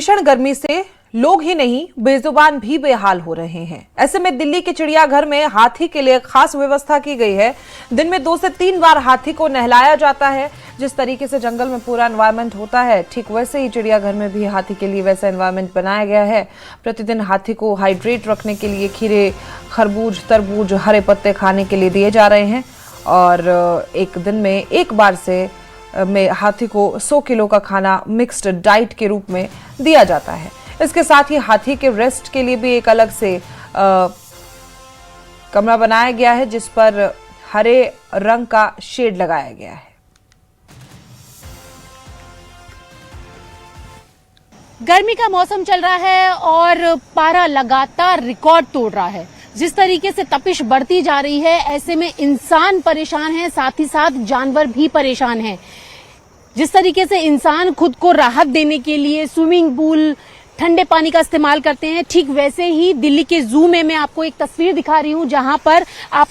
भीषण गर्मी से लोग ही नहीं बेजुबान भी बेहाल हो रहे हैं। ऐसे में दिल्ली के चिड़ियाघर में हाथी के लिए खास व्यवस्था की गई है। दिन में 2 से 3 बार हाथी को नहलाया जाता है। जिस तरीके से जंगल में पूरा एनवायरनमेंट होता है, ठीक वैसे ही चिड़ियाघर में भी हाथी के लिए वैसा एनवायरनमेंट बनाया गया है। प्रतिदिन हाथी को हाइड्रेट रखने के लिए खीरे, खरबूज, तरबूज, हरे पत्ते खाने के लिए दिए जा रहे हैं और एक दिन में एक बार से में हाथी को 100 किलो का खाना मिक्स्ड डाइट के रूप में दिया जाता है। इसके साथ ही हाथी के रेस्ट के लिए भी एक अलग से कमरा बनाया गया है, जिस पर हरे रंग का शेड लगाया गया है। गर्मी का मौसम चल रहा है और पारा लगातार रिकॉर्ड तोड़ रहा है। जिस तरीके से तपिश बढ़ती जा रही है, ऐसे में इंसान परेशान है, साथ ही साथ जानवर भी परेशान हैं। जिस तरीके से इंसान खुद को राहत देने के लिए स्विमिंग पूल, ठंडे पानी का इस्तेमाल करते हैं, ठीक वैसे ही दिल्ली के जू में मैं आपको एक तस्वीर दिखा रही हूं, जहां पर आप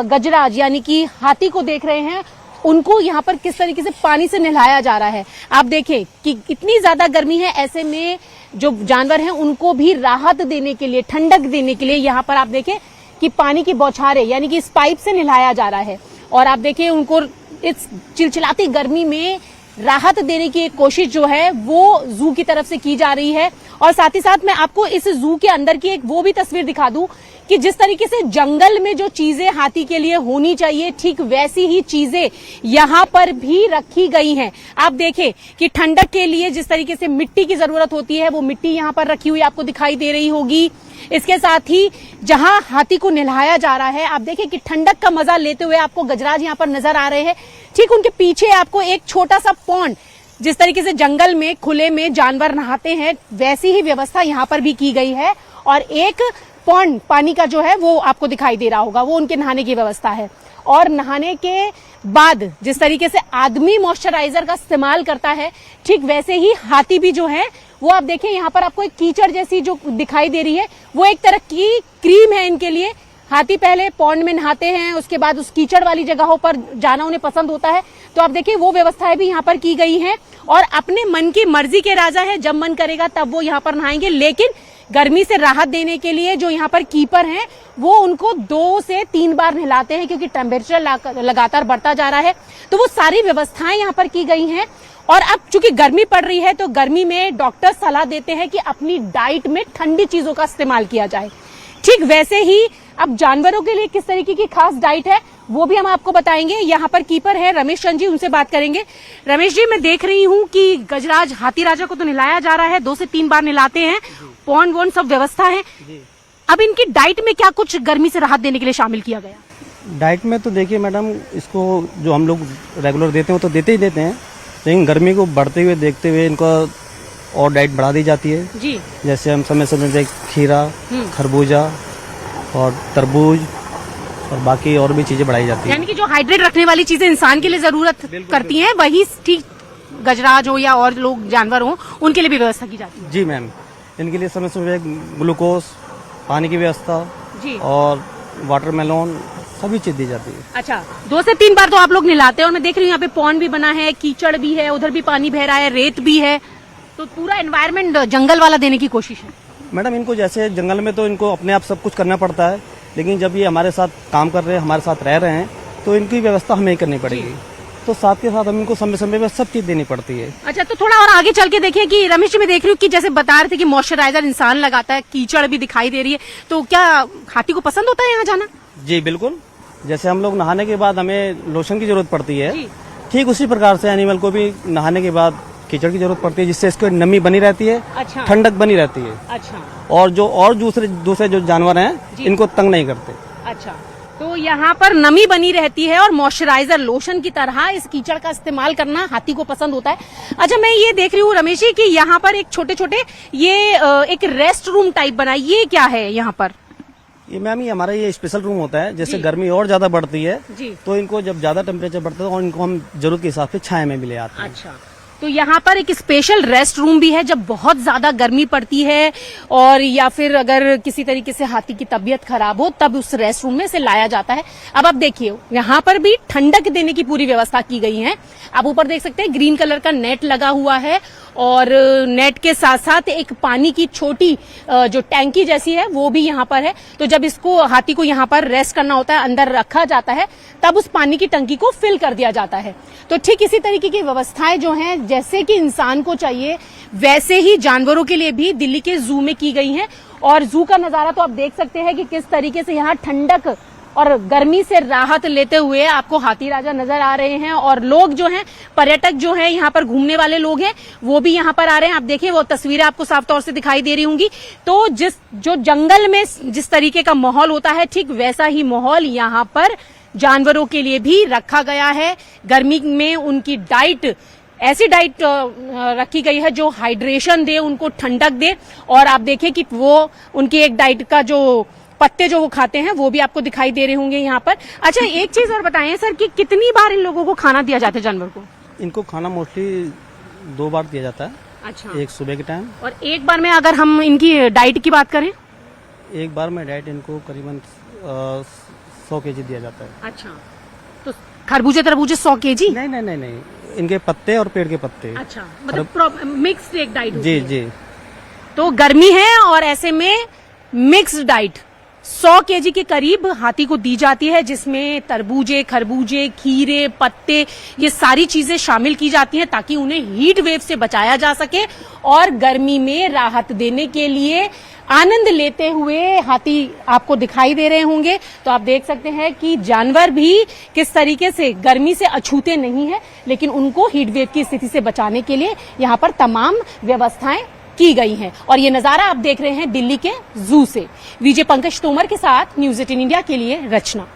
गजराज यानी कि हाथी को देख रहे हैं। उनको यहाँ पर किस तरीके से पानी से नहलाया जा रहा है। आप देखें कि इतनी ज्यादा गर्मी है, ऐसे में जो जानवर हैं उनको भी राहत देने के लिए, ठंडक देने के लिए यहाँ पर आप देखें कि पानी की बौछारें यानी कि इस पाइप से नहलाया जा रहा है। और आप देखें उनको इस चिलचिलाती गर्मी में राहत देने की एक कोशिश जो है वो जू की तरफ से की जा रही है। और साथ ही साथ मैं आपको इस जू के अंदर की एक वो भी तस्वीर दिखा दूं कि जिस तरीके से जंगल में जो चीजें हाथी के लिए होनी चाहिए, ठीक वैसी ही चीजें यहाँ पर भी रखी गई हैं। आप देखें कि ठंडक के लिए जिस तरीके से मिट्टी की जरूरत होती है, वो मिट्टी यहाँ पर रखी हुई आपको दिखाई दे रही होगी। इसके साथ ही जहां हाथी को नहलाया जा रहा है, आप देखें कि ठंडक का मजा लेते हुए आपको गजराज यहाँ पर नजर आ रहे हैं। ठीक उनके पीछे आपको एक छोटा सा पॉन्ड, जिस तरीके से जंगल में खुले में जानवर नहाते हैं, वैसी ही व्यवस्था यहाँ पर भी की गई है। और एक पॉन्ड पानी का जो है वो आपको दिखाई दे रहा होगा, वो उनके नहाने की व्यवस्था है। और नहाने के बाद जिस तरीके से आदमी मॉइस्चराइजर का इस्तेमाल करता है, ठीक वैसे ही हाथी भी जो है वो आप देखें यहाँ पर आपको एक कीचड़ जैसी जो दिखाई दे रही है, वो एक तरह की क्रीम है इनके लिए। हाथी पहले पॉन्ड में नहाते हैं, उसके बाद उस कीचड़ वाली जगहों पर जाना उन्हें पसंद होता है। तो आप देखिए वो व्यवस्थाएं भी यहाँ पर की गई हैं। और अपने मन की मर्जी के राजा है, जब मन करेगा तब वो यहाँ पर नहाएंगे। लेकिन गर्मी से राहत देने के लिए जो यहाँ पर कीपर हैं वो उनको 2 से 3 बार नहलाते हैं, क्योंकि टेम्परेचर लगातार बढ़ता जा रहा है। तो वो सारी व्यवस्थाएं यहाँ पर की गई हैं। और अब चूंकि गर्मी पड़ रही है, तो गर्मी में डॉक्टर सलाह देते हैं कि अपनी डाइट में ठंडी चीजों का इस्तेमाल किया जाए। ठीक वैसे ही अब जानवरों के लिए किस तरीके की खास डाइट है वो भी हम आपको बताएंगे। यहाँ पर कीपर है रमेश चंद जी, उनसे बात करेंगे। रमेश जी, मैं देख रही हूँ कि गजराज हाथी राजा को तो नहलाया जा रहा है, 2 से 3 बार नहलाते हैं, पॉन्ड वॉन्ड सब व्यवस्था है। अब इनकी डाइट में क्या कुछ गर्मी से राहत देने के लिए शामिल किया गया? डाइट में तो देखिए मैडम, इसको जो हम लोग रेगुलर देते हैं वो तो देते ही देते हैं, लेकिन गर्मी को बढ़ते हुए देखते हुए इनको और डाइट बढ़ा दी जाती है जी। जैसे हम समय समय से खीरा, खरबूजा और तरबूज और बाकी और भी चीजें बढ़ाई जाती है। यानी कि जो हाइड्रेट रखने वाली चीजें इंसान के लिए जरूरत करती हैं, वही ठीक गजराज हो या और लोग जानवर हो उनके लिए भी व्यवस्था की जाती है। जी मैम, इनके लिए समय समय ग्लूकोज, पानी की व्यवस्था जी और वाटरमेलन सभी चीज दी जाती है। अच्छा, 2 से 3 बार तो आप लोग नहलाते हैं। और मैं देख रही हूँ यहाँ पे पॉन्ड भी बना है, कीचड़ भी है, उधर भी पानी बह रहा है, रेत भी है, तो पूरा एनवायरनमेंट जंगल वाला देने की कोशिश है। मैडम, इनको जैसे जंगल में तो इनको अपने आप सब कुछ करना पड़ता है, लेकिन जब ये हमारे साथ काम कर रहे हैं, हमारे साथ रह रहे हैं, तो इनकी व्यवस्था हमें करनी पड़ेगी। तो साथ के साथ हम इनको समय समय पर सब चीज देनी पड़ती है। अच्छा, तो थोड़ा और आगे चल के देखिए कि रमेश जी, मैं देख रही हूँ कि जैसे बता रहे थे कि मॉइस्चराइजर इंसान लगाता है, कीचड़ भी दिखाई दे रही है, तो क्या हाथी को पसंद होता है यहाँ जाना? जी बिल्कुल, जैसे हम लोग नहाने के बाद हमें लोशन की जरूरत पड़ती है, ठीक उसी प्रकार से एनिमल को भी नहाने के बाद कीचड़ की जरूरत पड़ती है, जिससे इसको नमी बनी रहती है। अच्छा। ठंडक बनी रहती है। अच्छा। और दूसरे जो जानवर हैं इनको तंग नहीं करते। अच्छा, तो यहाँ पर नमी बनी रहती है और मॉइस्चराइजर लोशन की तरह इस कीचड़ का इस्तेमाल करना हाथी को पसंद होता है। अच्छा, मैं ये देख रही हूँ रमेश जी कि यहाँ पर एक छोटे ये एक रेस्ट रूम टाइप बना, ये क्या है यहाँ पर? ये मैम, ये हमारा ये स्पेशल रूम होता है। जैसे गर्मी और ज्यादा बढ़ती है तो इनको जब ज्यादा टेम्परेचर बढ़ता है तो इनको हम जरूरत के हिसाब से छाया में भी ले आते हैं। अच्छा, तो यहाँ पर एक स्पेशल रेस्ट रूम भी है जब बहुत ज्यादा गर्मी पड़ती है और या फिर अगर किसी तरीके से हाथी की तबीयत खराब हो तब उस रेस्ट रूम में से लाया जाता है। अब आप देखिए यहाँ पर भी ठंडक देने की पूरी व्यवस्था की गई है। आप ऊपर देख सकते हैं ग्रीन कलर का नेट लगा हुआ है और नेट के साथ साथ एक पानी की छोटी जो टैंकी जैसी है वो भी यहाँ पर है। तो जब इसको हाथी को यहाँ पर रेस्ट करना होता है, अंदर रखा जाता है, तब उस पानी की टंकी को फिल कर दिया जाता है। तो ठीक इसी तरीके की व्यवस्थाएं जो हैं जैसे कि इंसान को चाहिए वैसे ही जानवरों के लिए भी दिल्ली के जू में की गई हैं। और जू का नजारा तो आप देख सकते हैं कि किस तरीके से यहाँ ठंडक और गर्मी से राहत लेते हुए आपको हाथी राजा नजर आ रहे हैं। और लोग जो हैं, पर्यटक जो हैं, यहाँ पर घूमने वाले लोग हैं, वो भी यहाँ पर आ रहे हैं। आप देखिए वो तस्वीरें आपको साफ तौर से दिखाई दे रही होंगी। तो जो जंगल में जिस तरीके का माहौल होता है ठीक वैसा ही माहौल यहाँ पर जानवरों के लिए भी रखा गया है। गर्मी में उनकी डाइट, ऐसी डाइट रखी गई है जो हाइड्रेशन दे, उनको ठंडक दे। और आप देखिए कि वो उनकी एक डाइट का जो पत्ते जो वो खाते हैं वो भी आपको दिखाई दे रहे होंगे यहाँ पर। अच्छा, एक चीज और बताएं सर कि कितनी बार इन लोगों को खाना दिया जाता है जानवर को? इनको खाना मोस्टली 2 बार दिया जाता है। अच्छा। एक सुबह के टाइम और एक बार में अगर हम इनकी डाइट की बात करें? एक बार में डाइट इनको करीबन 100 केजी दिया जाता है। अच्छा, तो खरबूजे तरबूजे 100 केजी? नहीं, इनके पत्ते और पेड़ के पत्ते। अच्छा, मतलब मिक्स्ड एक डाइट जी जी। तो गर्मी है और ऐसे में मिक्स्ड डाइट 100 केजी के करीब हाथी को दी जाती है, जिसमें तरबूजे, खरबूजे, खीरे, पत्ते, ये सारी चीजें शामिल की जाती हैं ताकि उन्हें हीट वेव से बचाया जा सके और गर्मी में राहत देने के लिए आनंद लेते हुए हाथी आपको दिखाई दे रहे होंगे। तो आप देख सकते हैं कि जानवर भी किस तरीके से गर्मी से अछूते नहीं है, लेकिन उनको हीट वेव की स्थिति से बचाने के लिए यहाँ पर तमाम व्यवस्थाएं की गई हैं। और ये नजारा आप देख रहे हैं दिल्ली के जू से। विजय पंकज तोमर के साथ न्यूज़ 18 इंडिया के लिए रचना।